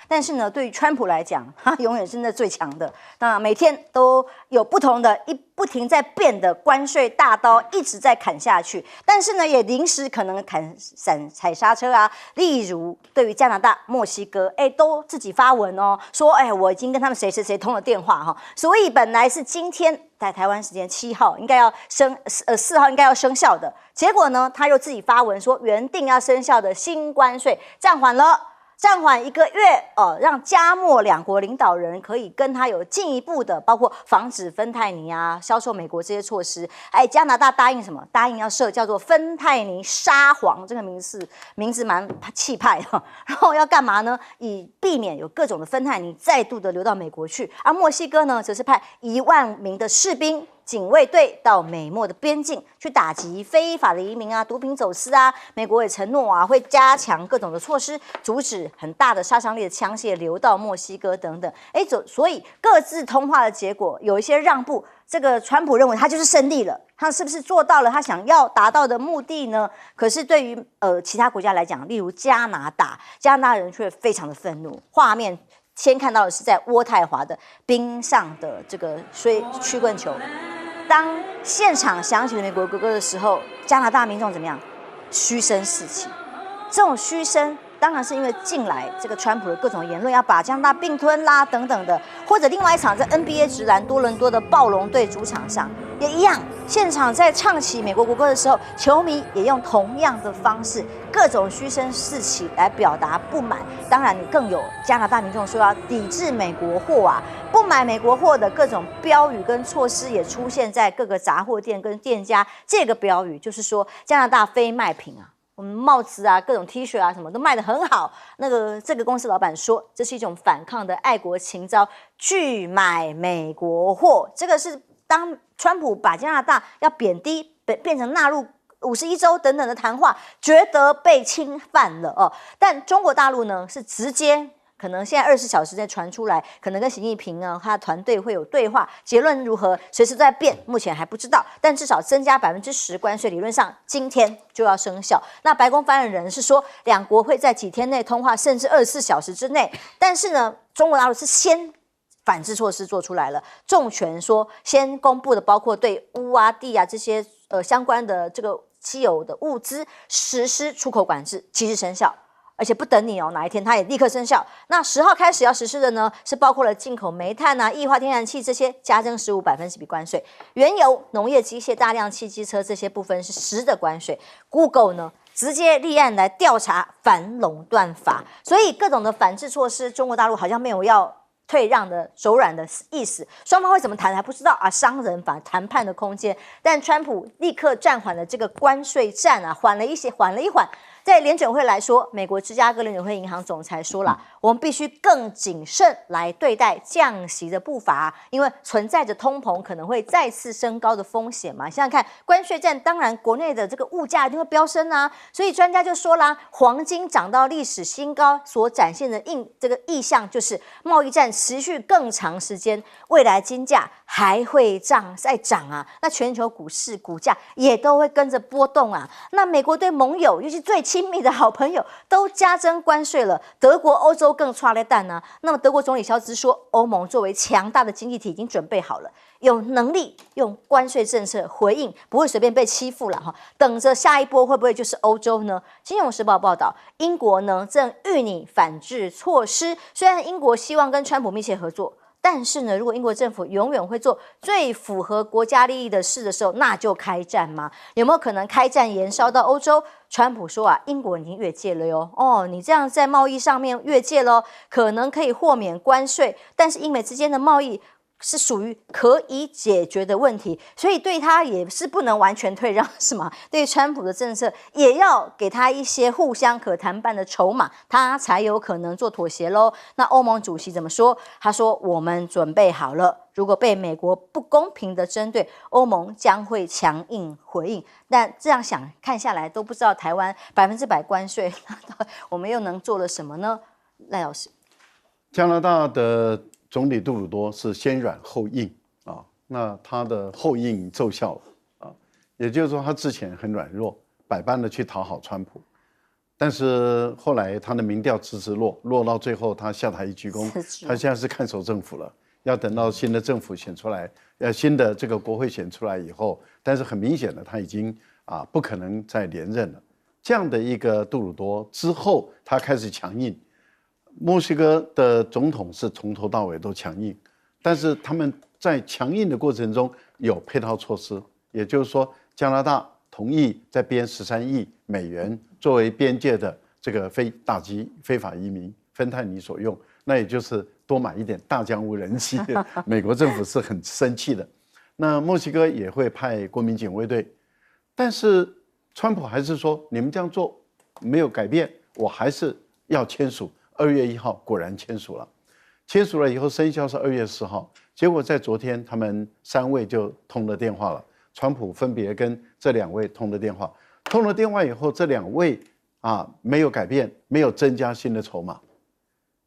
但是呢，对于川普来讲，他永远是那最强的。那每天都有不同的不停在变的关税大刀一直在砍下去，但是呢，也临时可能踩刹车啊。例如，对于加拿大、墨西哥，都自己发文哦，说我已经跟他们谁通了电话哈。所以本来是今天在台湾时间7号应该要4号应该要生效的，结果呢，他又自己发文说原定要生效的新关税暂缓了。暂缓1个月，让加墨两国领导人可以跟他有进一步的，包括防止芬太尼啊、销售美国这些措施。加拿大答应什么？答应要设叫做芬太尼沙皇，这个名字蛮气派的。然后要干嘛呢？以避免有各种的芬太尼再度的流到美国去。而墨西哥呢，则是派1万名的士兵。警卫队到美墨的边境去打击非法的移民啊、毒品走私啊。美国也承诺啊，会加强各种的措施，阻止很大的杀伤力的枪械流到墨西哥等等。所以各自通话的结果有一些让步。这个川普认为他就是胜利了，他是不是做到了他想要达到的目的呢？可是对于其他国家来讲，例如加拿大人却非常的愤怒。画面先看到的是在渥太华的冰上的这个曲棍球。当现场响起了美国国歌的时候，加拿大民众怎么样？嘘声四起。这种嘘声当然是因为近来这个川普的各种言论要把加拿大并吞啦等等的，或者另外一场在 NBA 直男多伦多的暴龙队主场上也一样，现场在唱起美国国歌的时候，球迷也用同样的方式，各种嘘声四起来表达不满。当然，更有加拿大民众说要抵制美国货啊，不买美国货的各种标语跟措施也出现在各个杂货店跟店家。这个标语就是说，加拿大非卖品啊。我们帽子啊，各种 T 恤啊，什么都卖得很好。这个公司老板说，这是一种反抗的爱国情操，拒买美国货。这个是当川普把加拿大要贬低，变成纳入51州等等的谈话，觉得被侵犯了哦。但中国大陆呢，是直接。可能现在24小时内传出来，可能跟习近平啊他的团队会有对话，结论如何，随时都在变，目前还不知道。但至少增加10%关税，理论上今天就要生效。那白宫发言人是说，两国会在几天内通话，甚至24小时之内。但是呢，中国大陆是先反制措施做出来了，重拳说先公布的包括对钨啊、锑啊这些相关的这个稀有的物资实施出口管制，即日生效。而且不等你哪一天它也立刻生效。那10号开始要实施的呢，是包括了进口煤炭啊、液化天然气这些加征15%关税，原油、农业机械、大量汽机车这些部分是10%的关税。Google 呢，直接立案来调查反垄断法，所以各种的反制措施，中国大陆好像没有要退让的手软的意思，双方会怎么谈还不知道啊，商人法谈判的空间。但川普立刻暂缓了这个关税战啊，缓了一缓。在联准会来说，美国芝加哥联准会银行总裁说了，我们必须更谨慎来对待降息的步伐，因为存在着通膨可能会再次升高的风险嘛。想想看，关税战当然国内的这个物价一定会飙升啊，所以专家就说啦，黄金涨到历史新高所展现的这个意象就是贸易战持续更长时间，未来金价还会再涨啊，那全球股市股价也都会跟着波动啊。那美国对盟友，尤其最亲密的好朋友都加征关税了，德国、欧洲更剉咧蛋啊。那么德国总理肖兹说，欧盟作为强大的经济体已经准备好了，有能力用关税政策回应，不会随便被欺负了哈。等着下一波会不会就是欧洲呢？金融时报报道，英国呢正预拟反制措施，虽然英国希望跟川普密切合作。但是呢，如果英国政府永远会做最符合国家利益的事的时候，那就开战吗？有没有可能开战延烧到欧洲？川普说啊，英国已经越界了哟。你这样在贸易上面越界咯，可能可以豁免关税，但是英美之间的贸易是属于可以解决的问题，所以对他也是不能完全退让，是吗？对川普的政策也要给他一些互相可谈判的筹码，他才有可能做妥协咯。那欧盟主席怎么说？他说我们准备好了，如果被美国不公平的针对，欧盟将会强硬回应。但这样想看下来，都不知道台湾100%关税，我们又能做了什么呢？赖老师，加拿大的总理杜鲁多是先软后硬啊，那他的后硬奏效了啊，也就是说他之前很软弱，百般的去讨好川普，但是后来他的民调迟迟落到最后，他下台一鞠躬。他现在是看守政府了，要等到新的政府选出来，新的这个国会选出来以后，但是很明显的他已经不可能再连任了。这样的一个杜鲁多之后，他开始强硬。墨西哥的总统是从头到尾都强硬，但是他们在强硬的过程中有配套措施，也就是说，加拿大同意再编13亿美元作为边界的这个打击非法移民芬太尼所用，那也就是多买一点大疆无人机。美国政府是很生气的。那墨西哥也会派国民警卫队，但是川普还是说你们这样做没有改变，我还是要签署。2月1号果然签署了，签署了以后生效是2月4号，结果在昨天他们3位就通了电话了。川普分别跟这2位通了电话，通了电话以后，这2位没有改变，没有增加新的筹码。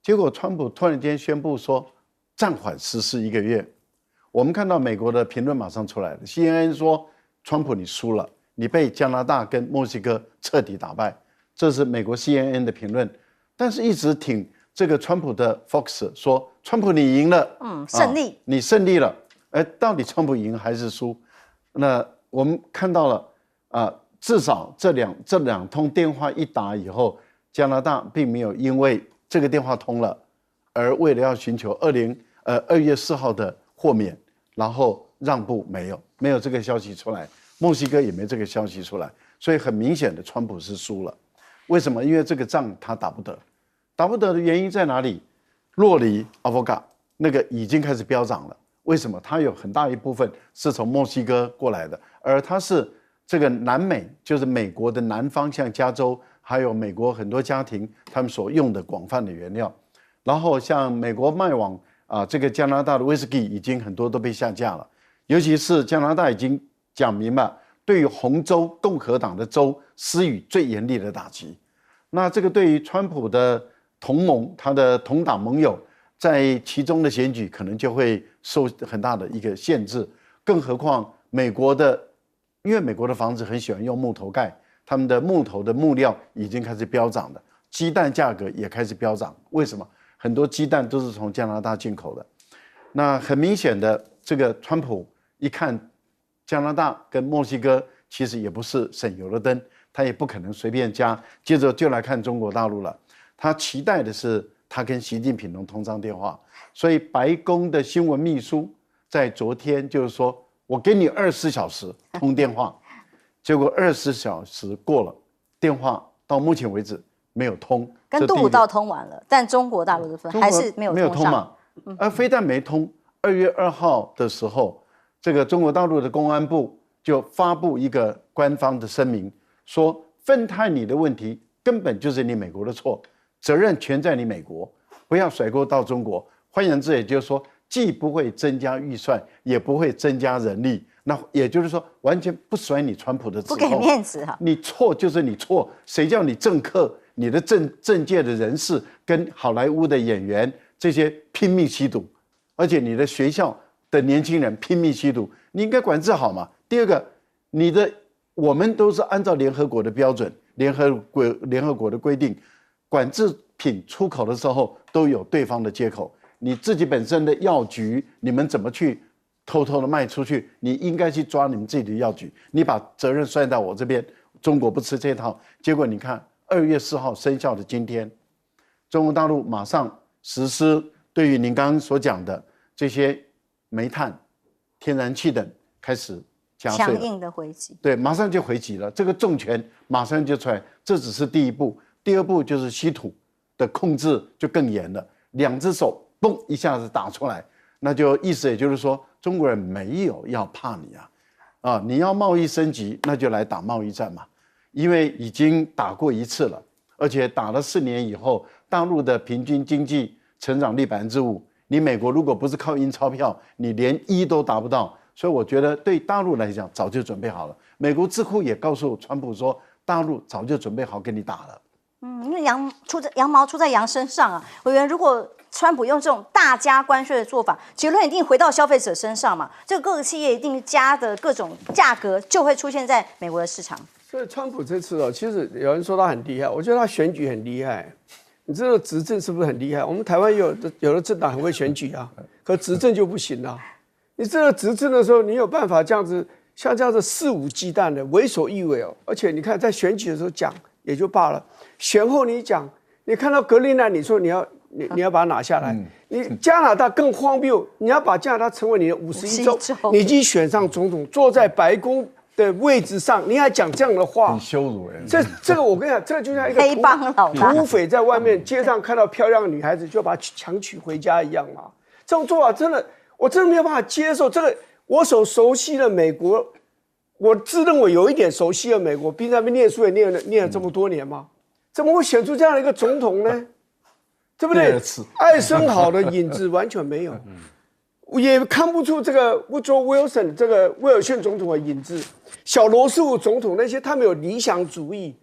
结果川普突然间宣布说暂缓实施1个月。我们看到美国的评论马上出来了 ，CNN 说川普你输了，你被加拿大跟墨西哥彻底打败，这是美国 CNN 的评论。但是一直挺这个川普的 Fox 说川普你赢了，胜利，你胜利了。到底川普赢还是输？那我们看到了至少这两通电话一打以后，加拿大并没有因为这个电话通了，而为了要寻求2月4号的豁免，然后让步，没有这个消息出来。墨西哥也没这个消息出来，所以很明显的川普是输了。为什么？因为这个仗他打不得，打不得的原因在哪里？洛梨 Avoca 那个已经开始飙涨了。为什么？它有很大一部分是从墨西哥过来的，而它是这个南美，就是美国的南方，像加州，还有美国很多家庭他们所用的广泛的原料。然后像美国卖往这个加拿大的威士忌已经很多都被下架了，尤其是加拿大已经讲明白，对于红州共和党的州施予最严厉的打击。那这个对于川普的同盟，他的同党盟友，在其中的选举可能就会受很大的一个限制。更何况美国的，因为美国的房子很喜欢用木头盖，他们的木头的木料已经开始飙涨了，鸡蛋价格也开始飙涨。为什么？很多鸡蛋都是从加拿大进口的。那很明显的，这个川普一看加拿大跟墨西哥其实也不是省油的灯，他也不可能随便加。接着就来看中国大陆了，他期待的是他跟习近平能通上电话，所以白宫的新闻秘书在昨天就是说，我给你24小时通电话，结果24小时过了，电话到目前为止没有通。跟杜鲁道通完了，但中国大陆的分还是没有通上嘛。而非但没通，2月2号的时候，这个中国大陆的公安部就发布一个官方的声明，说芬太尼的问题根本就是你美国的错，责任全在你美国，不要甩锅到中国。换言之，也就是说，既不会增加预算，也不会增加人力。那也就是说，完全不甩你川普的指控，不给面子哈。你错就是你错，谁叫你政客？你的政界的人士跟好莱坞的演员这些拼命吸毒，而且你的学校的年轻人拼命吸毒，你应该管制好嘛。第二个，我们都是按照联合国的标准，联合国的规定，管制品出口的时候都有对方的接口。你自己本身的药局，你们怎么去偷偷的卖出去？你应该去抓你们自己的药局，你把责任甩到我这边。中国不吃这套，结果你看2月4号生效的今天，中国大陆马上实施对于您刚刚所讲的这些煤炭、天然气等开始加税了，强硬的回击，对，马上就回击了。这个重拳马上就出来，这只是第一步，第二步就是稀土的控制就更严了，2只手嘣一下子打出来，那就意思也就是说，中国人没有要怕你啊，你要贸易升级，那就来打贸易战嘛。因为已经打过一次了，而且打了4年以后，大陆的平均经济成长率5%，你美国如果不是靠印钞票，你连1都达不到。所以我觉得对大陆来讲，早就准备好了。美国智库也告诉川普说，大陆早就准备好跟你打了。因为羊毛出在羊身上啊。委员，如果川普用这种大加关税的做法，结论一定回到消费者身上嘛？这个各个企业一定加的各种价格就会出现在美国的市场。所以川普这次其实有人说他很厉害，我觉得他选举很厉害。你知道执政是不是很厉害？我们台湾有的政党很会选举啊，可执政就不行了。你这个执政的时候，你有办法这样子，像这样子肆无忌惮的为所欲为哦。而且你看，在选举的时候讲也就罢了，选后你讲，你看到格陵兰，你说你要把它拿下来，你加拿大更荒谬，你要把加拿大成为你的51州，你已经选上总统，坐在白宫的位置上，你还讲这样的话，很羞辱人。这个我跟你讲，这个就像一个黑帮老大土匪在外面街上看到漂亮的女孩子就把她强娶回家一样嘛。这种做法真的，我真的没有办法接受。这个我所熟悉的美国，我自认为有一点熟悉的美国，毕竟在那边念书也念了这么多年嘛，怎么会选出这样的一个总统呢？对不对？艾森豪的影子完全没有。也看不出这个 Woodrow Wilson 这个威尔逊总统的影子，小罗斯福总统那些他们有理想主义，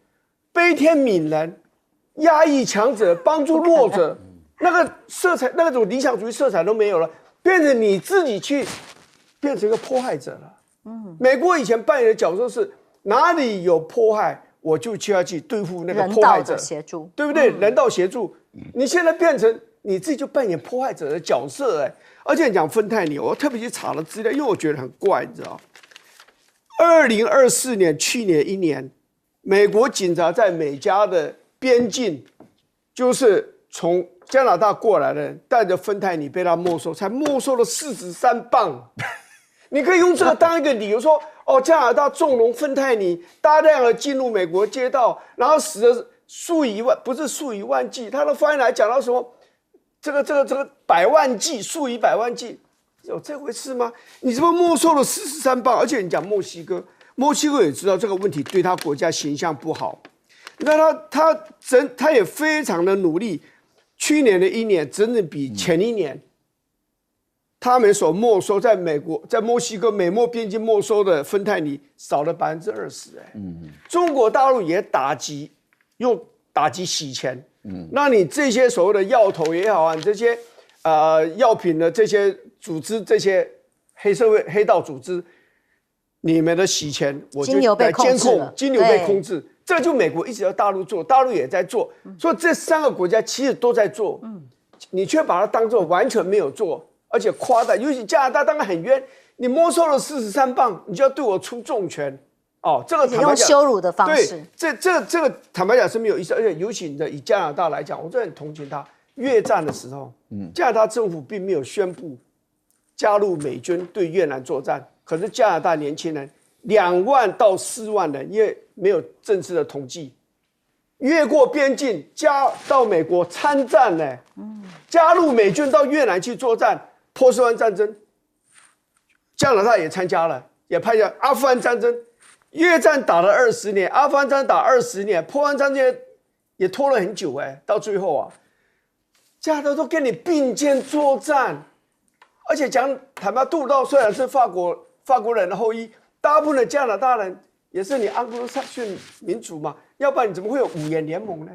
悲天悯人，压抑强者，帮助弱者，那个色彩那种理想主义色彩都没有了，变成你自己去变成一个迫害者了。美国以前扮演的角色是哪里有迫害，我就要去对付那个迫害者，人道的协助，对不对？人道协助，你现在变成你自己就扮演迫害者的角色而且你讲芬太尼，我特别去查了资料，因为我觉得很怪，你知道，2024年去年1年，美国警察在美加的边境，就是从加拿大过来的人带着芬太尼被他没收，才没收了43磅。你可以用这个当一个理由说，加拿大纵容芬太尼大量的进入美国街道，然后使得数以万，不是数以万计，他的翻译来讲到什么？这个百万计，数以百万计，有这回事吗？你怎么没收了43磅？而且你讲墨西哥也知道这个问题对他国家形象不好，那他也非常的努力。去年的1年，整整比前1年，他们所没收在美国、在墨西哥美墨边境没收的芬太尼少了20%。中国大陆也用打击洗钱。那你这些所谓的药头也好啊，这些药品的这些组织，这些黑社会黑道组织，你们的洗钱，我就来监控，金流被控制，这就美国一直要大陆做，大陆也在做，所以这3个国家其实都在做，你却把它当作完全没有做，而且夸大，尤其加拿大当然很冤，你没收了43磅，你就要对我出重拳。这个坦白讲用羞辱的方式，对，这个坦白讲是没有意思，而且尤其以加拿大来讲，我真的很同情他。越战的时候，加拿大政府并没有宣布加入美军对越南作战，可是加拿大年轻人2万到4万人，因为没有正式的统计，越过边境到美国参战呢，加入美军到越南去作战，波斯湾战争，加拿大也参加了，也派下阿富汗战争。越战打了20年，阿富汗战争打20年，波湾战争也拖了很久到最后加拿大都跟你并肩作战，而且坦白，杜鲁道虽然是法国人的后裔，大部分的加拿大人也是你盎格鲁撒克逊民族嘛，要不然你怎么会有5眼联盟呢？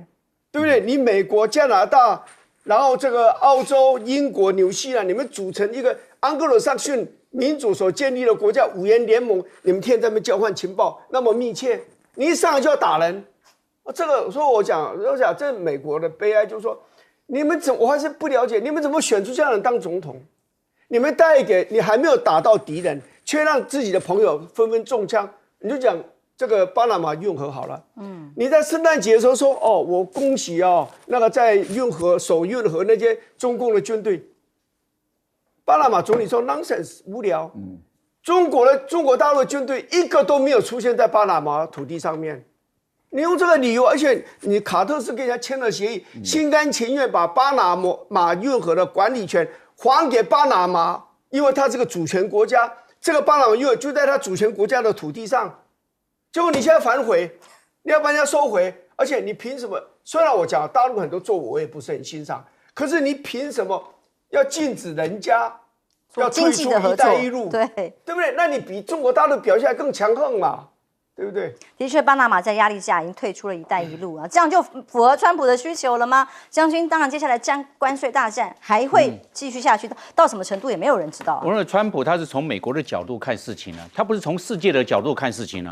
对不对？你美国、加拿大，然后这个澳洲、英国、纽西兰，你们组成一个盎格鲁撒克逊民主所建立的国家5眼联盟，你们天天在那边交换情报，那么密切，你一上来就要打人，这个所以我讲，这美国的悲哀就是说，我还是不了解，你们怎么选出这样的人当总统？你们带给你还没有打到敌人，却让自己的朋友纷纷中枪，你就讲这个巴拿马运河好了，你在圣诞节的时候说，我恭喜那个在守运河那些中共的军队。巴拿马总理说 nonsense 无聊，中国大陆的军队一个都没有出现在巴拿马土地上面，你用这个理由，而且你卡特是跟人家签了协议，心甘情愿把巴拿马运河的管理权还给巴拿马，因为他是个主权国家，这个巴拿马运河就在他主权国家的土地上，结果你现在反悔，你要把人家收回，而且你凭什么？虽然我讲大陆很多作为我也不是很欣赏，可是你凭什么要禁止人家要退出一带一路，对不对？那你比中国大陆表现还更强横嘛，对不对？的确，巴拿马在压力下已经退出了一带一路这样就符合川普的需求了吗？将军，当然接下来关税大战还会继续下去，到什么程度也没有人知道我认为川普他是从美国的角度看事情他不是从世界的角度看事情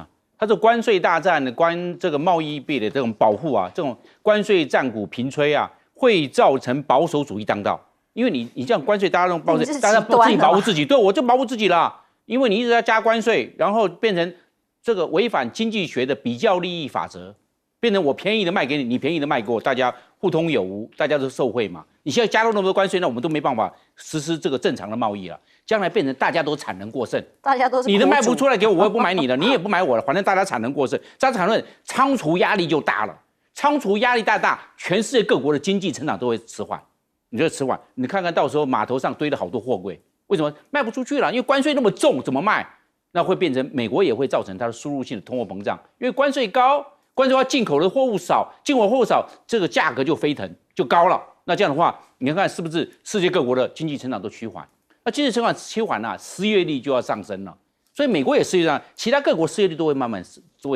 它这关税大战的这个贸易壁的这种保护啊，这种关税战鼓频吹啊，会造成保守主义当道。因为你这样关税，大家都保税，大家自己保护自己，对，我就保护自己啦。因为你一直在加关税，然后变成这个违反经济学的比较利益法则，变成我便宜的卖给你，你便宜的卖给我，大家互通有无，大家都受惠嘛。你现在加入那么多关税，那我们都没办法实施这个正常的贸易了。将来变成大家都产能过剩，大家都是你的卖不出来给我，我也不买你的，你也不买我了，反正大家产能过剩，这样产能仓储压力就大了，仓储压力大，全世界各国的经济成长都会迟缓。你觉得迟缓？你看看到时候码头上堆了好多货柜，为什么卖不出去了？因为关税那么重，怎么卖？那会变成美国也会造成它的输入性的通货膨胀，因为关税高，关税高进口的货物少，进口货物少，这个价格就飞腾就高了。那这样的话，你看看是不是世界各国的经济成长都趋缓？那经济成长趋缓啊，失业率就要上升了。所以美国也失业率，其他各国失业率都会慢慢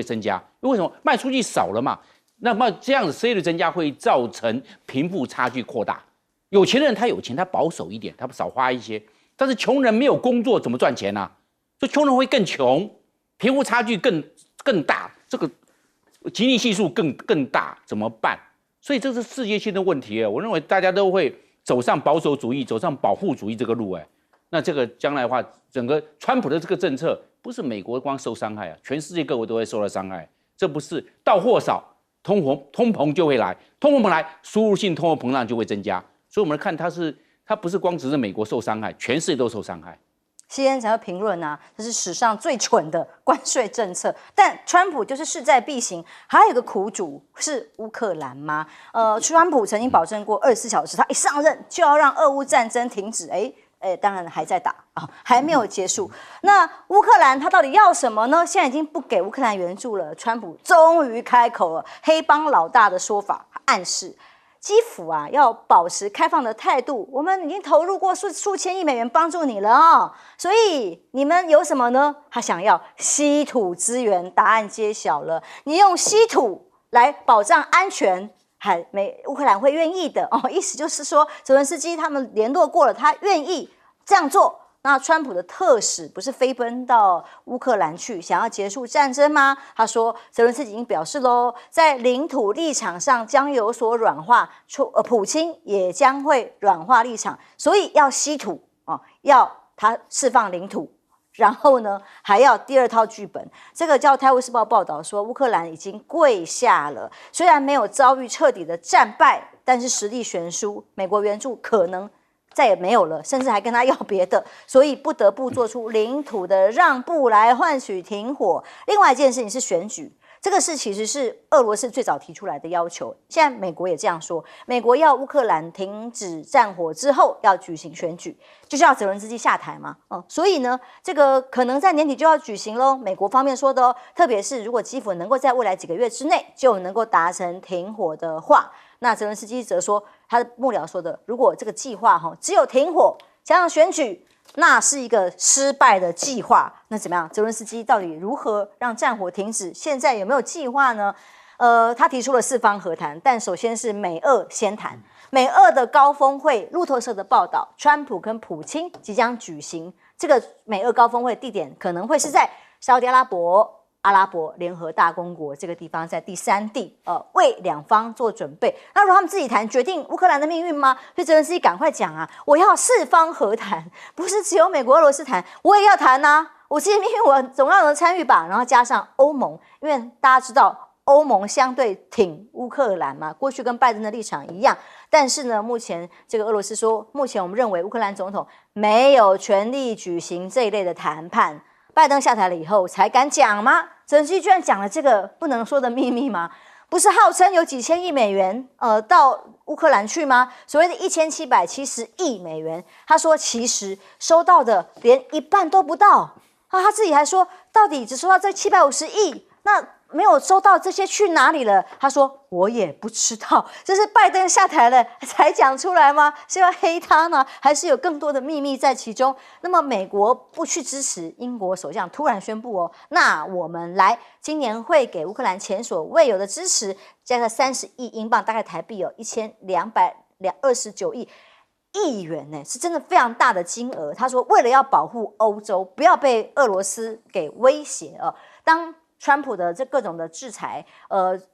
增加。为什么卖出去少了嘛？那么这样子失业率增加会造成贫富差距扩大。有钱的人他有钱，他保守一点，他少花一些。但是穷人没有工作怎么赚钱啊？所以穷人会更穷，贫富差距更大，这个吉尼系数更大，怎么办？所以这是世界性的问题。我认为大家都会走上保守主义、走上保护主义这个路。那这个将来的话，整个川普的这个政策，不是美国光受伤害啊，全世界各国都会受到伤害。这不是到货少，通膨就会来，通膨来，输入性通货膨胀就会增加。所以我们看它不是光只是美国受伤害，全世界都受伤害。CNN 才会评论啊，这是史上最蠢的关税政策。但川普就是势在必行。还有一个苦主是乌克兰吗？川普曾经保证过24小时，他一上任就要让俄乌战争停止。当然还在打啊，还没有结束。那乌克兰他到底要什么呢？现在已经不给乌克兰援助了。川普终于开口了，黑帮老大的说法暗示。基辅啊，要保持开放的态度。我们已经投入过数千亿美元帮助你了哦，所以你们有什么呢？他想要稀土资源，答案揭晓了。你用稀土来保障安全，乌克兰会愿意的哦。意思就是说，泽伦斯基他们联络过了，他愿意这样做。那川普的特使不是飞奔到乌克兰去，想要结束战争吗？他说，泽伦斯基已经表示喽，在领土立场上将有所软化，普京也将会软化立场，所以要稀土啊，要他释放领土。然后呢，还要第二套剧本。这个叫《泰晤士报》报道说，乌克兰已经跪下了，虽然没有遭遇彻底的战败，但是实力悬殊，美国援助可能再也没有了，甚至还跟他要别的，所以不得不做出领土的让步来换取停火。另外一件事情是选举，这个事其实是俄罗斯最早提出来的要求，现在美国也这样说，美国要乌克兰停止战火之后要举行选举，就是要泽伦斯基下台嘛。所以呢，这个可能在年底就要举行咯，美国方面说的哦，特别是如果基辅能够在未来几个月之内就能够达成停火的话，那泽伦斯基则说，他的幕僚说的，如果这个计划只有停火加上选举，那是一个失败的计划。那怎么样？泽伦斯基到底如何让战火停止？现在有没有计划呢？他提出了4方和谈，但首先是美俄先谈。美俄的高峰会，路透社的报道，川普跟普京即将举行这个美俄高峰会，地点可能会是在沙特阿拉伯联合大公国这个地方，在第3地，为两方做准备。那如果他们自己谈决定乌克兰的命运吗？所以泽连斯基赶快讲啊，我要4方和谈，不是只有美国、俄罗斯谈，我也要谈啊！我自己命运我总要能参与吧。然后加上欧盟，因为大家知道欧盟相对挺乌克兰嘛，过去跟拜登的立场一样。但是呢，目前这个俄罗斯说，目前我们认为乌克兰总统没有权利举行这一类的谈判。拜登下台了以后才敢讲吗？泽连斯基居然讲了这个不能说的秘密吗？不是号称有几千亿美元到乌克兰去吗？所谓的1770亿美元，他说其实收到的连一半都不到啊！他自己还说，到底只收到这750亿，那没有收到这些去哪里了？他说我也不知道，这是拜登下台了才讲出来吗？是要黑他呢，还是有更多的秘密在其中？那么美国不去支持，英国首相突然宣布那我们来今年会给乌克兰前所未有的支持，加个30亿英镑，大概台币1229亿元呢，是真的非常大的金额。他说为了要保护欧洲，不要被俄罗斯给威胁当川普的这各种的制裁，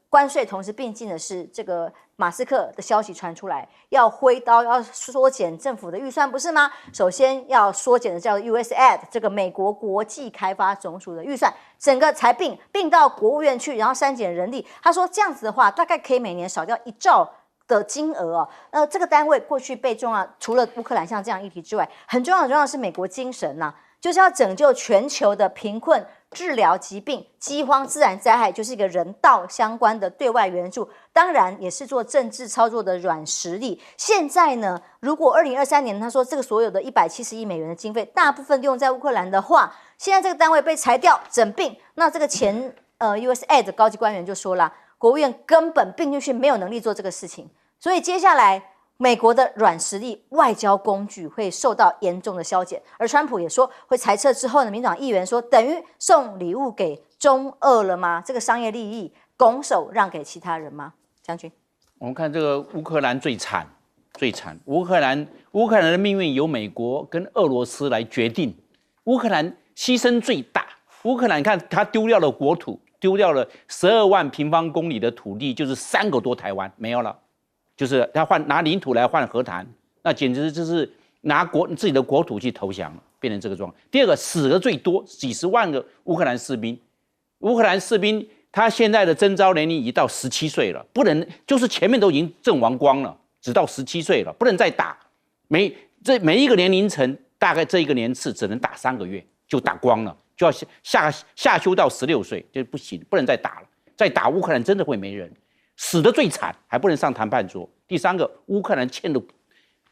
关税同时并进的是这个马斯克的消息传出来，要挥刀要缩减政府的预算，不是吗？首先要缩减的叫 USAID 这个美国国际开发总署的预算，整个才并到国务院去，然后删减人力。他说这样子的话，大概可以每年少掉1兆的金额哦。这个单位过去被重要，除了乌克兰像这样议题之外，很重要的是美国精神呐、就是要拯救全球的贫困。治疗疾病、饥荒、自然灾害，就是一个人道相关的对外援助，当然也是做政治操作的软实力。现在呢，如果2023年他说这个所有的170亿美元的经费，大部分用在乌克兰的话，现在这个单位被裁掉整并，那这个前USAID 的高级官员就说了，国务院根本并进去没有能力做这个事情，所以接下来。美国的软实力、外交工具会受到严重的削减，而川普也说会裁撤之后呢，民主党议员说等于送礼物给中俄了吗？这个商业利益拱手让给其他人吗？将军，我们看这个乌克兰最惨，乌克兰的命运由美国跟俄罗斯来决定，乌克兰牺牲最大。乌克兰你看他丢掉了国土，丢掉了12万平方公里的土地，就是3个多台湾没有了。就是他拿领土来换和谈，那简直就是拿自己的国土去投降了，变成这个状况。第二个死的最多，几十万个乌克兰士兵，他现在的征召年龄已经到17岁了，不能就是前面都已经阵亡光了，只到17岁了，不能再打。每一个年龄层，大概这一个年次只能打3个月就打光了，就要下修到16岁就不行，不能再打了，再打乌克兰真的会没人。死得最惨，还不能上谈判桌。第三个，乌克兰欠了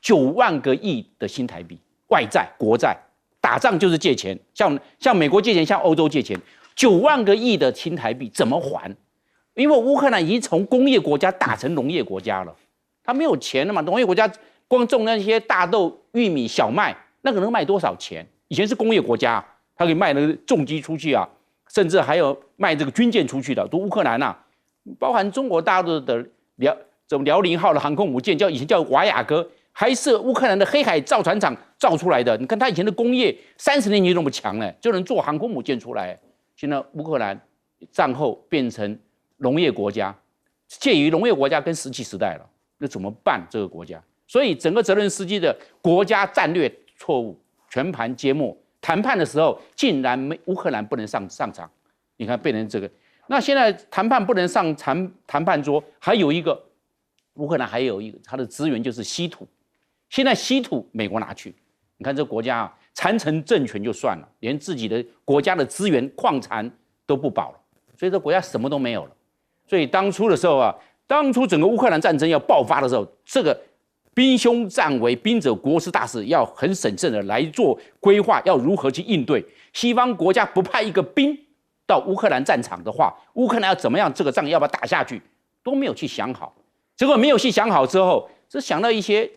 9万个亿的新台币外债、国债，打仗就是借钱，向美国借钱，向欧洲借钱，9万个亿的新台币怎么还？因为乌克兰已经从工业国家打成农业国家了，他没有钱了嘛。农业国家光种那些大豆、玉米、小麦，那个能卖多少钱？以前是工业国家，他可以卖那个重机出去啊，甚至还有卖这个军舰出去的，都乌克兰啊。包含中国大陆的辽宁号的航空母舰，以前叫瓦雅哥，还是乌克兰的黑海造船厂造出来的。你看他以前的工业30年前那么强呢，就能做航空母舰出来。现在乌克兰战后变成农业国家，介于农业国家跟石器时代了，那怎么办？这个国家，所以整个泽伦斯基的国家战略错误全盘揭幕。谈判的时候，竟然乌克兰不能上场，你看变成这个。那现在谈判不能上谈判桌，还有一个乌克兰还有一个它的资源就是稀土，现在稀土美国拿去，你看这个国家啊，残成政权就算了，连自己的国家的资源矿产都不保了，所以这国家什么都没有了。所以当初的时候啊，当初整个乌克兰战争要爆发的时候，这个兵凶战危，兵者国之大事，要很审慎的来做规划，要如何去应对。西方国家不派一个兵到乌克兰战场的话，乌克兰要怎么样？这个仗要不要打下去，都没有去想好。结果没有去想好之后，只想到一些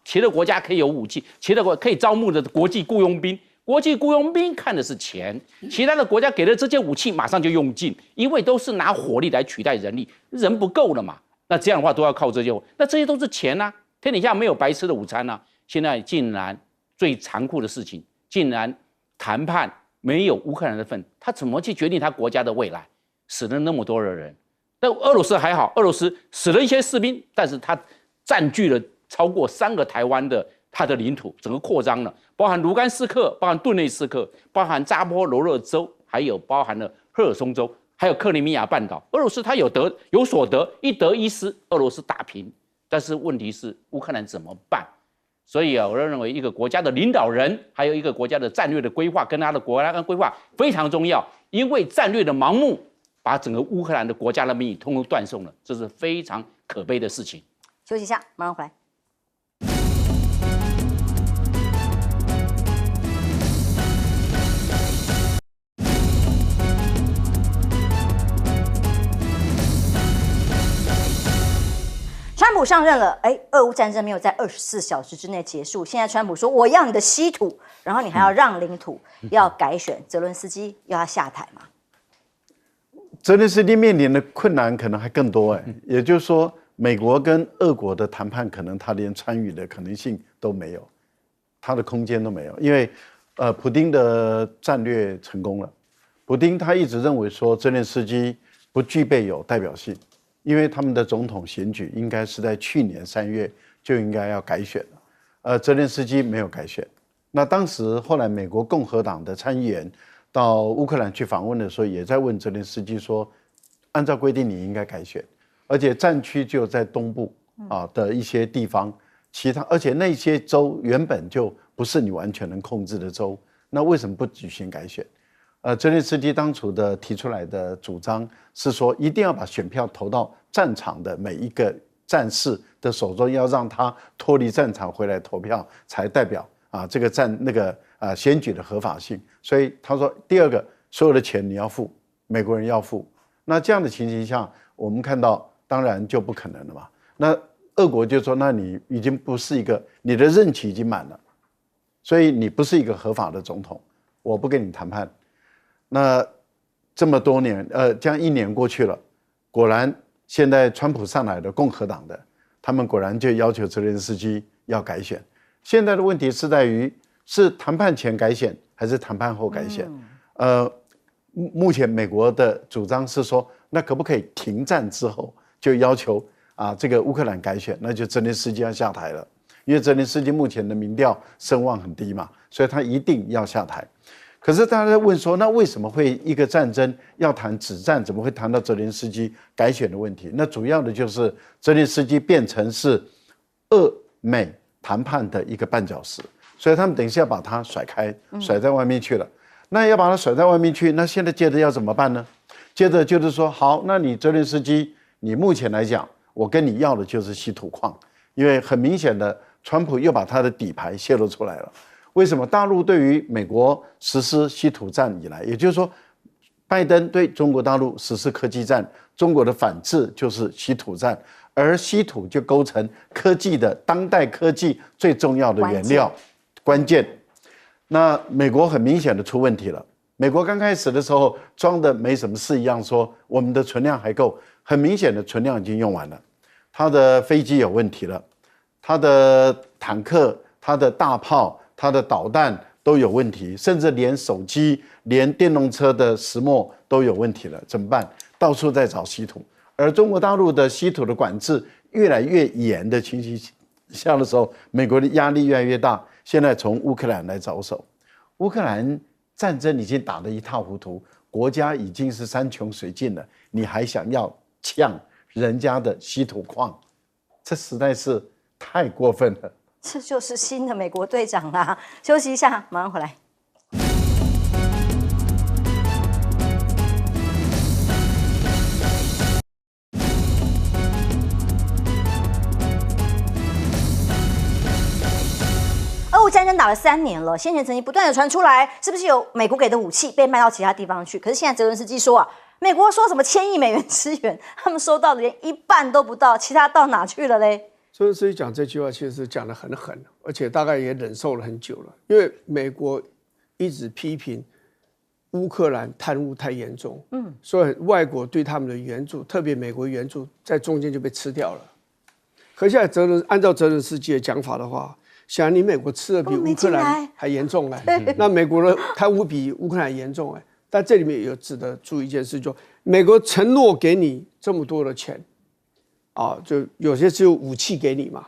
其他国家可以有武器，其他国可以招募的国际雇佣兵。国际雇佣兵看的是钱，其他的国家给了这些武器，马上就用尽，因为都是拿火力来取代人力，人不够了嘛。那这样的话都要靠这些，那这些都是钱啊，天底下没有白吃的午餐啊。现在竟然最残酷的事情，竟然谈判。没有乌克兰的份，他怎么去决定他国家的未来？死了那么多的人，但俄罗斯还好，俄罗斯死了一些士兵，但是他占据了超过3个台湾的他的领土，整个扩张了，包含卢甘斯克，包含顿内斯克，包含扎波罗热州，还有包含了赫尔松州，还有克里米亚半岛。俄罗斯他有所得，一得一失，俄罗斯打平。但是问题是乌克兰怎么办？所以啊，我认为一个国家的领导人，还有一个国家的战略的规划，跟他的国家规划非常重要。因为战略的盲目，把整个乌克兰的国家的命运通通断送了，这是非常可悲的事情。休息一下，马上回来。川普上任了，俄乌战争没有在24小时之内结束。现在川普说我要你的稀土，然后你还要让领土，要改选泽伦斯基，要他下台嘛？泽连斯基面临的困难可能还更多也就是说，美国跟俄国的谈判可能他连参与的可能性都没有，他的空间都没有，因为普丁的战略成功了，普丁他一直认为说泽连斯基不具备有代表性，因为他们的总统选举应该是在去年3月就应该要改选了，泽连斯基没有改选。那当时后来美国共和党的参议员到乌克兰去访问的时候，也在问泽连斯基说，按照规定你应该改选，而且战区就在东部的一些地方，而且那些州原本就不是你完全能控制的州，那为什么不举行改选？泽连斯基当初的提出来的主张是说，一定要把选票投到战场的每一个战士的手中，要让他脱离战场回来投票，才代表这个选举的合法性。所以他说，第二个，所有的钱你要付，美国人要付。那这样的情形下，我们看到当然就不可能了嘛。那俄国就说，那你已经不是你的任期已经满了，所以你不是一个合法的总统，我不跟你谈判。那这么多年，这样1年过去了，果然现在川普上来的共和党的，他们果然就要求泽连斯基要改选。现在的问题是在于，是谈判前改选还是谈判后改选？目前美国的主张是说，那可不可以停战之后就要求这个乌克兰改选？那就泽连斯基要下台了，因为泽连斯基目前的民调声望很低嘛，所以他一定要下台。可是大家在问说，那为什么会一个战争要谈止战，怎么会谈到泽连斯基改选的问题？那主要的就是泽连斯基变成是俄美谈判的一个绊脚石，所以他们等一下要把他甩开，甩在外面去了。那要把他甩在外面去，那现在接着要怎么办呢？接着就是说，好，那你泽连斯基，你目前来讲，我跟你要的就是稀土矿，因为很明显的，川普又把他的底牌泄露出来了。为什么大陆对于美国实施稀土战以来，也就是说，拜登对中国大陆实施科技战，中国的反制就是稀土战，而稀土就构成科技的当代科技最重要的原料关键。那美国很明显的出问题了。美国刚开始的时候装的没什么事一样，说我们的存量还够，很明显的存量已经用完了，它的飞机有问题了，它的坦克、它的大炮、它的导弹都有问题，甚至连手机、连电动车的石墨都有问题了，怎么办？到处在找稀土，而中国大陆的稀土的管制越来越严的情形下的时候，美国的压力越来越大。现在从乌克兰来着手，乌克兰战争已经打得一塌糊涂，国家已经是山穷水尽了，你还想要抢人家的稀土矿，这实在是太过分了。这就是新的美国队长啦！休息一下，马上回来。俄乌战争打了3年了，先前曾经不断的传出来，是不是有美国给的武器被卖到其他地方去？可是现在泽伦斯基说美国说什么1000亿美元支援，他们收到的连1半都不到，其他到哪去了嘞？泽连斯基讲这句话其实讲得很狠，而且大概也忍受了很久了，因为美国一直批评乌克兰贪污太严重，所以外国对他们的援助，特别美国援助在中间就被吃掉了。可现在按照泽连斯基的讲法的话，想你美国吃的比乌克兰还严重那美国的贪污比乌克兰严重但这里面也有值得注意一件事，就美国承诺给你这么多的钱就有些只有武器给你嘛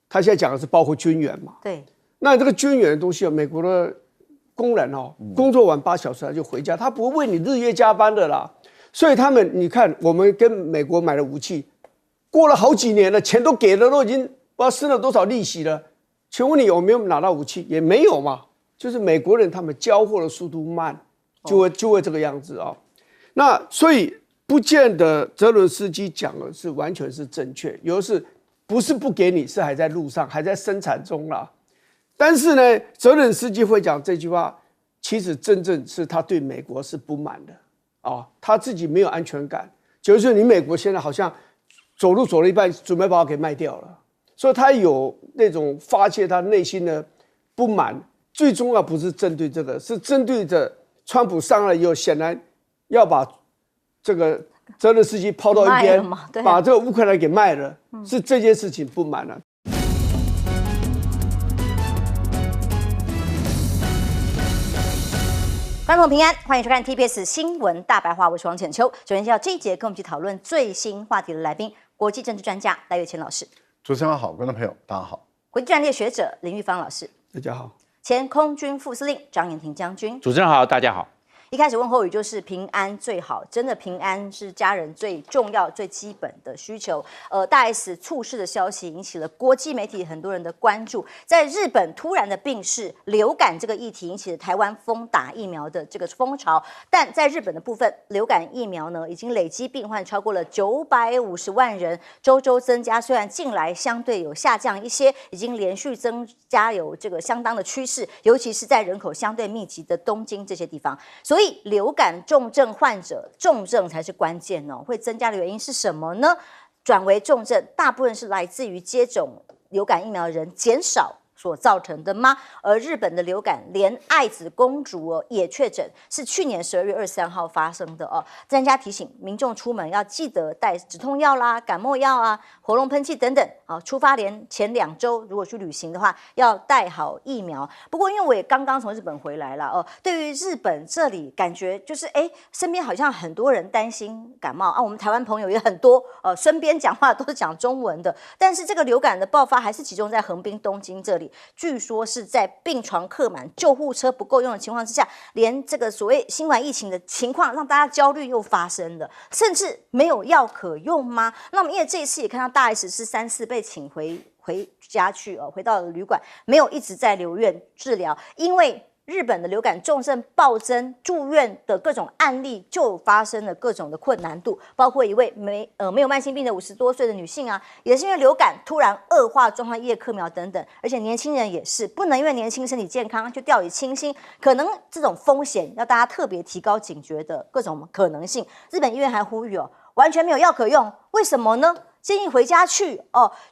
他现在讲的是包括军援嘛，对，那这个军援的东西美国的工人工作完8小时他就回家，他不会为你日夜加班的啦，所以他们你看我们跟美国买的武器，过了好几年了，钱都给了，都已经不知道生了多少利息了，请问你有没有拿到武器？也没有嘛，就是美国人他们交货的速度慢，就会这个样子那所以不见得泽伦斯基讲的是完全是正确，有的是不是不给你，是还在路上，还在生产中啦。但是呢，泽伦斯基会讲这句话，其实真正是他对美国是不满的他自己没有安全感，就是你美国现在好像走路走了一半，准备把我给卖掉了。所以他有那种发泄他内心的不满，最重要不是针对这个，是针对着川普上来以后，显然要把这个泽连斯基抛到一边，把这个乌克兰给卖了，是这件事情不满了。观众朋友平安，欢迎收看 TBS 新闻大白话，我是王浅秋。首先介绍这一节跟我们一起讨论最新话题的来宾，国际政治专家赖岳谦老师。主持人好，观众朋友大家好。国际战略学者林玉芳老师。大家好。前空军副司令张延廷将军。主持人好，大家好。一开始问候语就是平安最好，真的平安是家人最重要、最基本的需求。大 S 猝逝的消息引起了国际媒体很多人的关注。在日本突然的病逝，流感这个议题引起了台湾疯打疫苗的这个风潮。但在日本的部分，流感疫苗呢已经累积病患超过了950万人，周周增加。虽然近来相对有下降一些，已经连续增加有这个相当的趋势，尤其是在人口相对密集的东京这些地方。所以流感重症患者，重症才是关键哦。会增加的原因是什么呢？转为重症，大部分是来自于接种流感疫苗的人减少所造成的吗？而日本的流感，连爱子公主也确诊，是去年12月23号发生的哦。专家提醒民众出门要记得带止痛药啦、感冒药啊、喉咙喷剂等等啊。出发前2周如果去旅行的话，要带好疫苗。不过因为我也刚刚从日本回来了哦，对于日本这里感觉就是身边好像很多人担心感冒啊，我们台湾朋友也很多，身边讲话都是讲中文的，但是这个流感的爆发还是集中在横滨、东京这里。据说是在病床客满、救护车不够用的情况之下，连这个所谓新冠疫情的情况让大家焦虑又发生了，甚至没有药可用吗？那么因为这一次也看到大 S 是3次被请回家去回到了旅馆，没有一直在留院治疗，因为日本的流感重症暴增，住院的各种案例就发生了各种的困难度，包括一位没有慢性病的50多岁的女性啊，也是因为流感突然恶化状况夜嗑苗等等，而且年轻人也是不能因为年轻身体健康就掉以轻心，可能这种风险要大家特别提高警觉的各种可能性。日本医院还呼吁完全没有药可用，为什么呢？建议回家去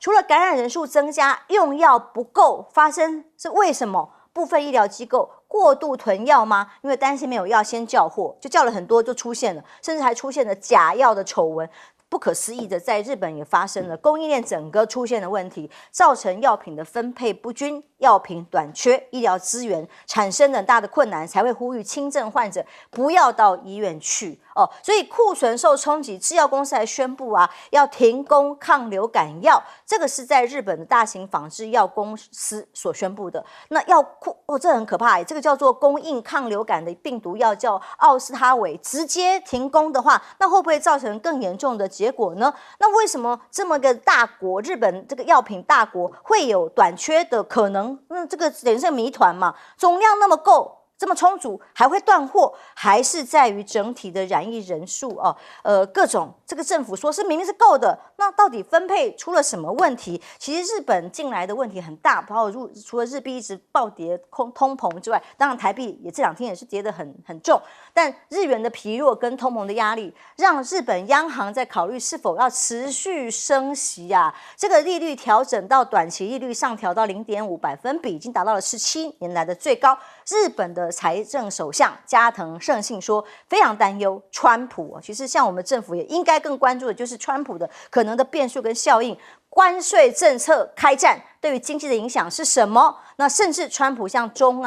除了感染人数增加，用药不够发生是为什么？部分医疗机构过度囤药吗？因为担心没有药，先叫货，就叫了很多，就出现了，甚至还出现了假药的丑闻。不可思议的，在日本也发生了供应链整个出现的问题，造成药品的分配不均、药品短缺、医疗资源产生很大的困难，才会呼吁轻症患者不要到医院去所以库存受冲击，制药公司还宣布要停供抗流感药，这个是在日本的大型仿制药公司所宣布的。那药库这很可怕这个叫做供应抗流感的病毒药叫奥司他韦，直接停供的话，那会不会造成更严重的结果呢？那为什么这么个大国，日本这个药品大国会有短缺的可能？那这个等于是谜团嘛，总量那么够。这么充足还会断货，还是在于整体的染疫人数各种这个政府说是明明是够的，那到底分配出了什么问题？其实日本近来的问题很大，包括除了日币一直暴跌、通膨之外，当然台币也这2天也是跌得很重，但日元的疲弱跟通膨的压力，让日本央行在考虑是否要持续升息这个利率调整到短期利率上调到0.5百分比，已经达到了17年来的最高。日本的财政首相加藤胜信说非常担忧川普其实像我们政府也应该更关注的就是川普的可能的变数跟效应。关税政策开战对于经济的影响是什么？那甚至川普像中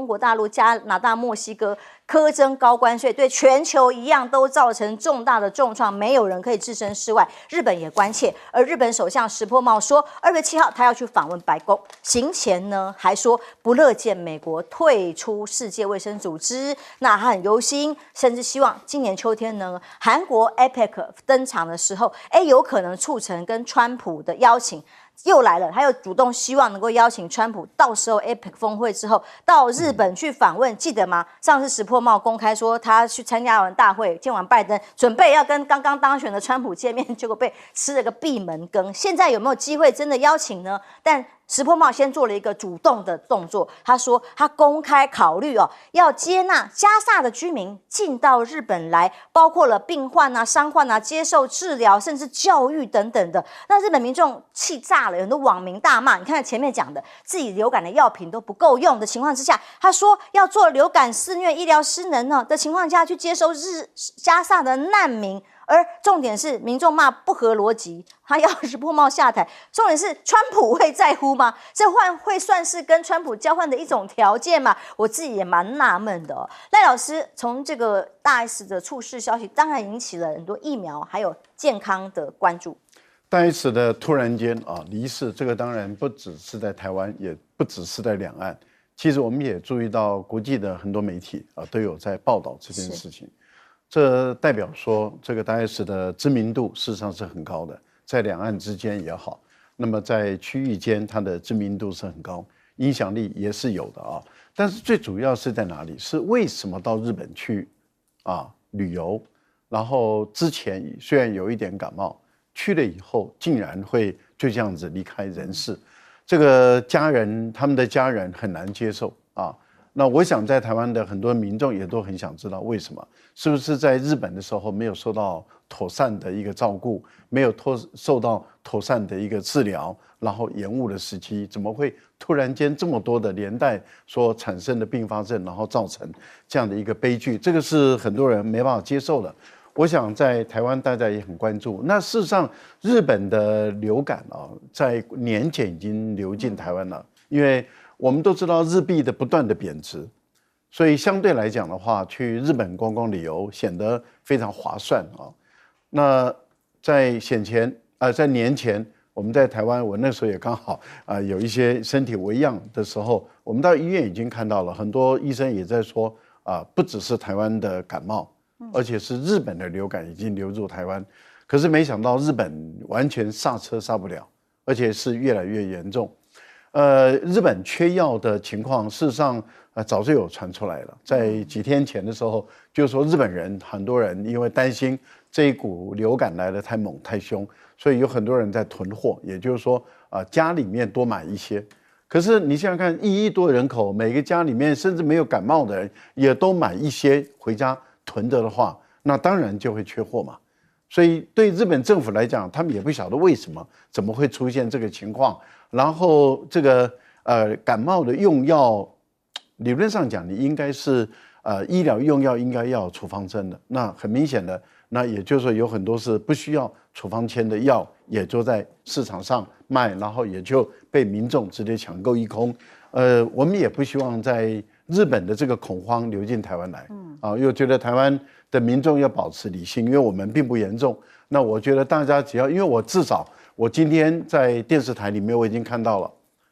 国大陆、加拿大、墨西哥苛征高关税，对全球一样都造成重大的重创，没有人可以置身事外。日本也关切，而日本首相石破茂说，2月7号他要去访问白宫，行前呢还说不乐见美国退出世界卫生组织，那他很忧心，甚至希望今年秋天呢，韩国 APEC 登场的时候，有可能促成跟川普的邀请。又来了，他又主动希望能够邀请川普，到时候 APEC 峰会之后到日本去访问，记得吗？上次石破茂公开说他去参加完大会，见完拜登，准备要跟刚刚当选的川普见面，结果被吃了个闭门羹。现在有没有机会真的邀请呢？但石破茂先做了一个主动的动作，他说他公开考虑要接纳加萨的居民进到日本来，包括了病患伤患接受治疗，甚至教育等等的。那日本民众气炸了，很多网民大骂。你看前面讲的，自己流感的药品都不够用的情况之下，他说要做流感肆虐、医疗失能的情况下去接收加萨的难民。而重点是民众骂不合逻辑，他要是破帽下台，重点是川普会在乎吗？这会算是跟川普交换的一种条件吗？我自己也蛮纳闷的哦。赖老师从这个大 S 的猝逝消息，当然引起了很多疫苗还有健康的关注。大 S 的突然间离世，这个当然不只是在台湾，也不只是在两岸。其实我们也注意到国际的很多媒体都有在报道这件事情。这代表说，这个大 S 的知名度事实上是很高的，在两岸之间也好，那么在区域间，它的知名度是很高，影响力也是有的啊。但是最主要是在哪里？是为什么到日本去旅游，然后之前虽然有一点感冒，去了以后竟然会就这样子离开人世，这个家人他们的家人很难接受啊。那我想在台湾的很多民众也都很想知道为什么，是不是在日本的时候没有受到妥善的一个照顾，没有受到妥善的一个治疗，然后延误的时期，怎么会突然间这么多的连带所产生的并发症，然后造成这样的一个悲剧？这个是很多人没办法接受的。我想在台湾大家也很关注。那事实上，日本的流感在年前已经流进台湾了，因为我们都知道日币的不断的贬值，所以相对来讲的话，去日本观光旅游显得非常划算啊。那在在年前，我们在台湾，我那时候也刚好有一些身体微恙的时候，我们到医院已经看到了很多医生也在说不只是台湾的感冒。而且是日本的流感已经流入台湾，可是没想到日本完全刹车刹不了，而且是越来越严重。日本缺药的情况，事实上早就有传出来了。在几天前的时候，就是说日本人很多人因为担心这一股流感来得太猛太凶，所以有很多人在囤货，也就是说家里面多买一些。可是你想想看，1亿多人口，每个家里面甚至没有感冒的人也都买一些回家囤着的话，那当然就会缺货嘛。所以对日本政府来讲，他们也不晓得为什么怎么会出现这个情况。然后这个感冒的用药，理论上讲你应该是医疗用药应该要处方针的。那很明显的，那也就是说有很多是不需要处方签的药，也就在市场上卖，然后也就被民众直接抢购一空。我们也不希望在日本的这个恐慌流进台湾来，又觉得台湾的民众要保持理性，因为我们并不严重。那我觉得大家只要，因为我至少我今天在电视台里面我已经看到了，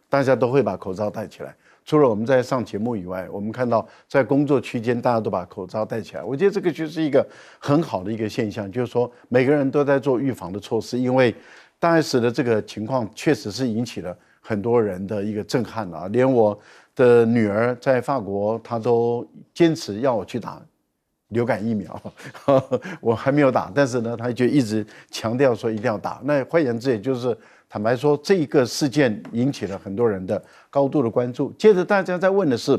大家都会把口罩戴起来。除了我们在上节目以外，我们看到在工作区间大家都把口罩戴起来。我觉得这个就是一个很好的一个现象，就是说每个人都在做预防的措施。因为大 S 的这个情况确实是引起了很多人的一个震撼啊，连我的女儿在法国，她都坚持要我去打流感疫苗，我还没有打，但是呢，她就一直强调说一定要打。那换言之，也就是坦白说，这个事件引起了很多人的高度的关注。接着大家在问的是，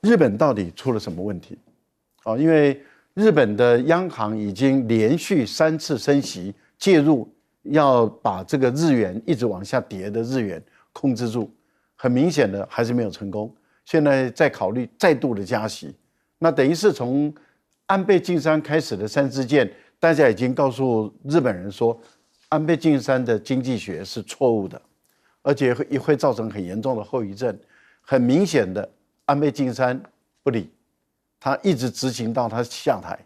日本到底出了什么问题？因为日本的央行已经连续3次升息介入，要把这个日元一直往下跌的日元控制住。很明显的还是没有成功，现在在考虑再度的加息，那等于是从安倍晋三开始的3支箭，大家已经告诉日本人说，安倍晋三的经济学是错误的，而且也会造成很严重的后遗症。很明显的，安倍晋三不理，他一直执行到他下台，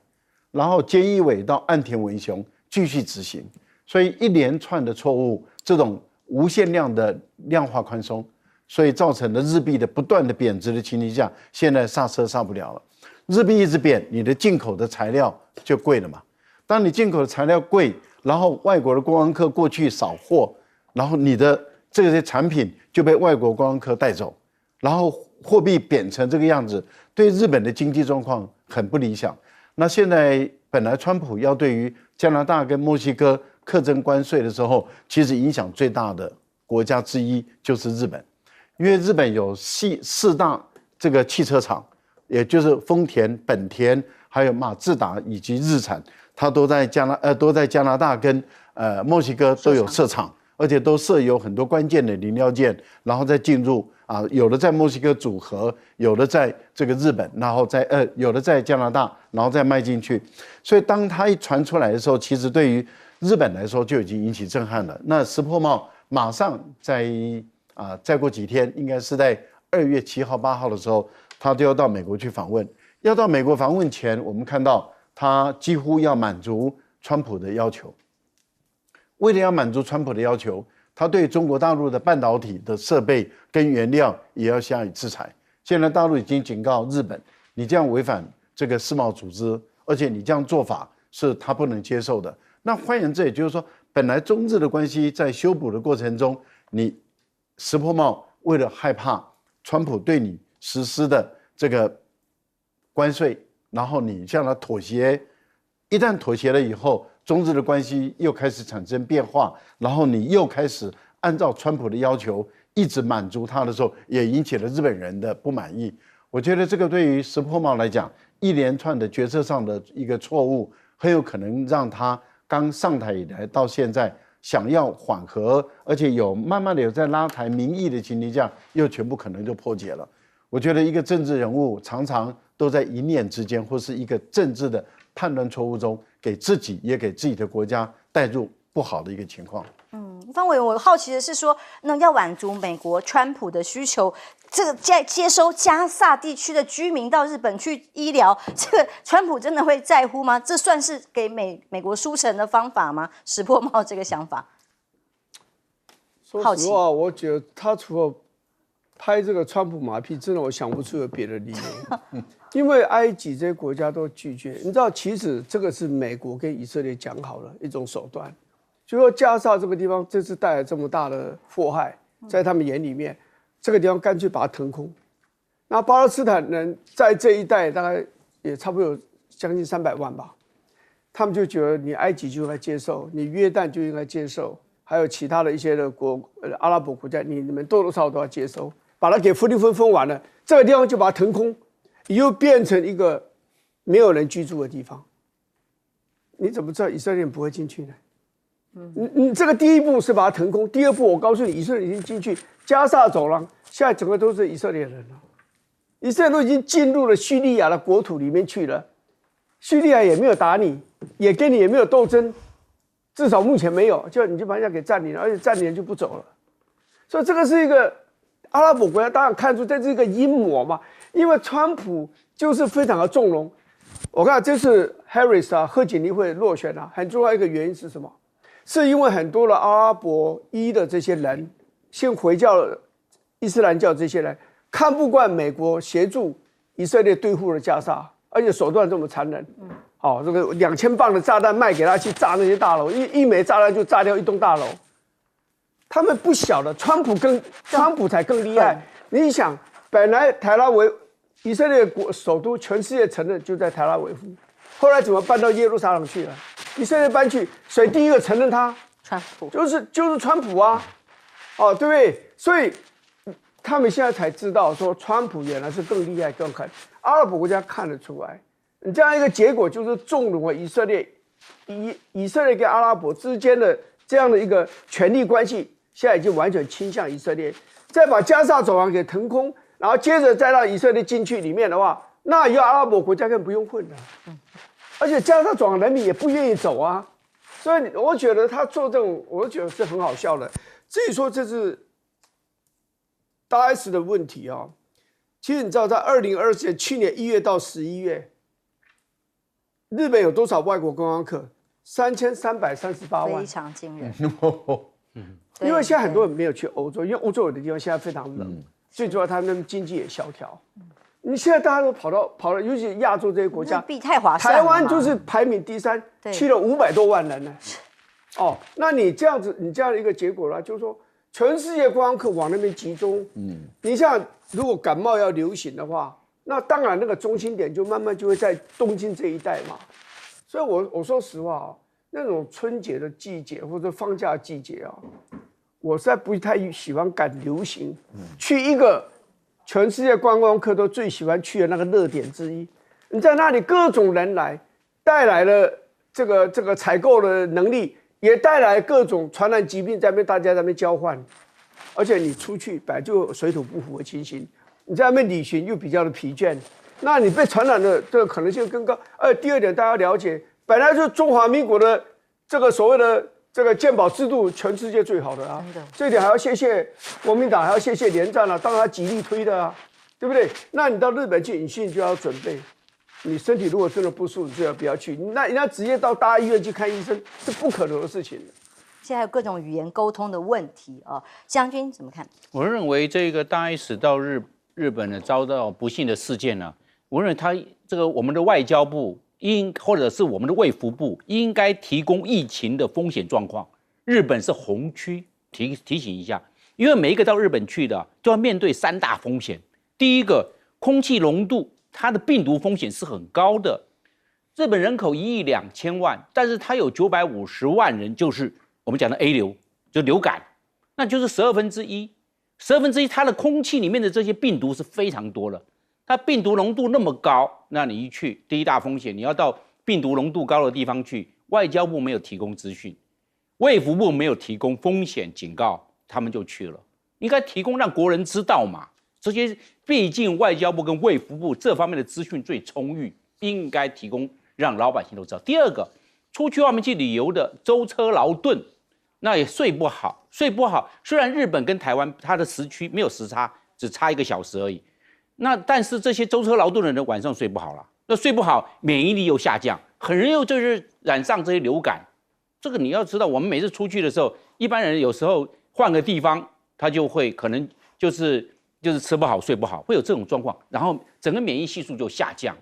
然后菅义伟到岸田文雄继续执行，所以一连串的错误，这种无限量的量化宽松。所以造成了日币的不断的贬值的情形下，现在刹车刹不了了。日币一直贬，你的进口的材料就贵了嘛。当你进口的材料贵，然后外国的观光客过去扫货，然后你的这些产品就被外国观光客带走，然后货币贬成这个样子，对日本的经济状况很不理想。那现在本来川普要对于加拿大跟墨西哥课征关税的时候，其实影响最大的国家之一就是日本。因为日本有4大这个汽车厂，也就是丰田、本田，还有马自达以及日产，它都在加拿大跟墨西哥都有设厂，而且都设有很多关键的零料件，然后再进入有的在墨西哥组合，有的在这个日本，然后有的在加拿大，然后再卖进去。所以当它一传出来的时候，其实对于日本来说就已经引起震撼了。那石破茂马上再过几天，应该是在2月7号、8号的时候，他就要到美国去访问。要到美国访问前，我们看到他几乎要满足川普的要求。为了要满足川普的要求，他对中国大陆的半导体的设备跟原料也要加以制裁。现在大陆已经警告日本，你这样违反这个世贸组织，而且你这样做法是他不能接受的。那换言之，也就是说，本来中日的关系在修补的过程中，你石破茂为了害怕川普对你实施的这个关税，然后你向他妥协，一旦妥协了以后，中日的关系又开始产生变化，然后你又开始按照川普的要求一直满足他的时候，也引起了日本人的不满意。我觉得这个对于石破茂来讲，一连串的决策上的一个错误，很有可能让他刚上台以来到现在想要缓和，而且慢慢的有在拉抬民意的情况下，又全部可能就破解了。我觉得一个政治人物常常都在一念之间，或是一个政治的判断错误中，给自己也给自己的国家带入不好的一个情况。方委员，我好奇的是说，那要满足美国川普的需求，这个在接收加萨地区的居民到日本去医疗，这个川普真的会在乎吗？这算是给美国输成的方法吗？石破茂这个想法，说实话，我觉得他除了拍这个川普马屁，真的我想不出有别的理由。因为埃及这些国家都拒绝，你知道，其实这个是美国跟以色列讲好了一种手段。就说加沙这个地方这次带来这么大的祸害，在他们眼里面，这个地方干脆把它腾空。那巴勒斯坦人在这一带大概也差不多有将近300万吧，他们就觉得你埃及就应该接受，你约旦就应该接受，还有其他的一些的阿拉伯国家，你们多多少少都要接收，把它给分完了，这个地方就把它腾空，又变成一个没有人居住的地方。你怎么知道以色列人不会进去呢？你这个第一步是把它腾空，第二步我告诉你，以色列已经进去加沙走廊，现在整个都是以色列人了，以色列都已经进入了叙利亚的国土里面去了，叙利亚也没有打你，也跟你也没有斗争，至少目前没有，你就把人家给占领了，而且占领人就不走了，所以这个是一个阿拉伯国家当然看出这是一个阴谋嘛，因为川普就是非常的纵容。我看这次 Harris 贺锦丽会落选很重要一个原因是什么？是因为很多的阿拉伯裔的这些人，信回教、伊斯兰教这些人看不惯美国协助以色列对付了加沙，而且手段这么残忍。这个2000磅的炸弹卖给他去炸那些大楼，一枚炸弹就炸掉一栋大楼。他们不晓得川普才更厉害。你想，本来台拉维以色列首都全世界承认就在台拉维夫，后来怎么搬到耶路撒冷去了？以色列搬去，谁第一个承认他？川普就是川普啊，对不对？所以他们现在才知道说，川普原来是更厉害、更狠。阿拉伯国家看得出来，你这样一个结果就是纵容了以色列，以色列跟阿拉伯之间的这样的一个权力关系，现在已经完全倾向以色列。再把加沙走廊给腾空，然后接着再让以色列进去里面的话，那以后阿拉伯国家更不用混了。而且加沙走廊人民也不愿意走啊，所以我觉得他做这种，我觉得是很好笑的。至于说这是大 S 的问题其实你知道，在2024年去年1月到11月，日本有多少外国观光客？3338万，非常惊人。因为现在很多人没有去欧洲，因为欧洲有的地方现在非常冷，最主要他们经济也萧条。你现在大家都跑到，尤其亚洲这些国家，币太划算了。台湾就是排名第3，去了500多万人呢。那你这样子，你这样的一个结果呢，就是说全世界观光客往那边集中。你像如果感冒要流行的话，那当然那个中心点就慢慢就会在东京这一带嘛。所以我说实话那种春节的季节或者放假季节我实在不太喜欢赶流行，去一个全世界观光客都最喜欢去的那个热点之一。你在那里各种人来，带来了这个采购的能力，也带来各种传染疾病在那边大家在那边交换，而且你出去本来就水土不服的情形，你在那边旅行又比较的疲倦，那你被传染的这个可能性更高。第二点大家了解，本来就是中华民国的这个所谓的这个健保制度全世界最好的啊，这一点还要谢谢国民党，还要谢谢连战啊，当他极力推的啊，对不对？那你到日本去隐性就要准备。你身体如果真的不舒服，最好不要去。那人家直接到大医院去看医生，是不可能的事情。现在还有各种语言沟通的问题啊，将军怎么看？我认为这个大 S 到日本呢遭到不幸的事件呢，我认为他这个我们的外交部或者是我们的卫福部应该提供疫情的风险状况。日本是红区，提醒一下，因为每一个到日本去的就要面对3大风险。第一个，空气浓度。它的病毒风险是很高的，日本人口1亿2千万，但是它有950万人，就是我们讲的 A 流，就流感，那就是1/12，它的空气里面的这些病毒是非常多的，它病毒浓度那么高，那你一去，第一大风险，你要到病毒浓度高的地方去，外交部没有提供资讯，卫福部没有提供风险警告，他们就去了，应该提供让国人知道嘛。这些毕竟外交部跟卫福部这方面的资讯最充裕，应该提供让老百姓都知道。第二个，出去外面去旅游的舟车劳顿，那也睡不好。虽然日本跟台湾它的时区没有时差，只差1个小时而已，那但是这些舟车劳顿的人晚上睡不好了，那睡不好，免疫力又下降，很容易就是染上这些流感。这个你要知道，我们每次出去的时候，一般人有时候换个地方，他就会可能就是吃不好睡不好，会有这种状况，然后整个免疫系数就下降，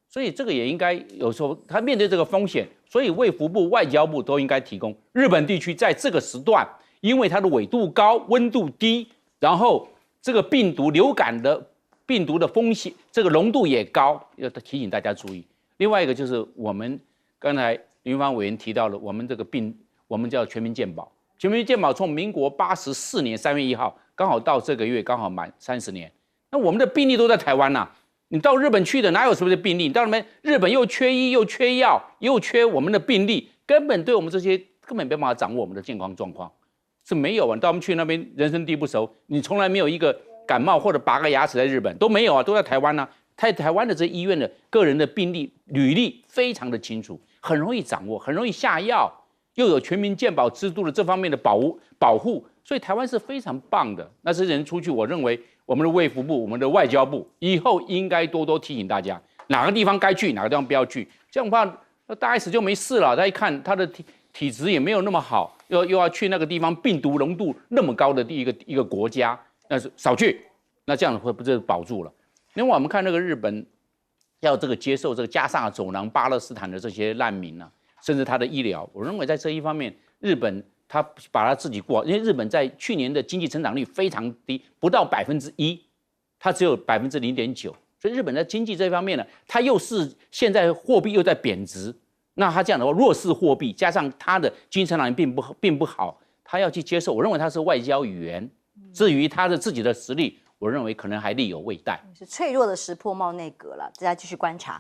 所以这个也应该有时候他面对这个风险，所以卫福部、外交部都应该提供。日本地区在这个时段，因为它的纬度高、温度低，然后这个流感的病毒的风险，这个浓度也高，要提醒大家注意。另外一个就是我们刚才林芳委员提到了，我们这个我们叫全民健保，全民健保从民国84年3月1号。刚好到这个月刚好满30年，那我们的病例都在台湾呐。你到日本去的哪有什么的病例？你到那边日本又缺医又缺药又缺我们的病例，根本对我们这些根本没办法掌握我们的健康状况，是没有啊。到我们去那边人生地不熟，你从来没有一个感冒或者拔个牙齿在日本都没有啊，都在台湾啊。台湾的这医院的个人的病例履历非常的清楚，很容易掌握，很容易下药，又有全民健保制度的这方面的保护。所以台湾是非常棒的。那些人出去，我认为我们的卫福部、我们的外交部以后应该多多提醒大家，哪个地方该去，哪个地方不要去。这样怕大 S 就没事了。他一看他的体质也没有那么好，又要去那个地方病毒浓度那么高的一个国家，那是少去。那这样会不就保住了？另外我们看那个日本要这个接受这个加沙走廊、巴勒斯坦的这些难民啊，甚至他的医疗，我认为在这一方面，日本。他把他自己过好，因为日本在去年的经济成长率非常低，不到1%，它只有0.9%，所以日本在经济这方面呢，它又是现在货币又在贬值，那它这样的话弱势货币加上它的经济成长率并不好，他要去接受，我认为它是外交语言。至于他的自己的实力，我认为可能还力有未逮。是脆弱的石破茂内阁了，大家继续观察。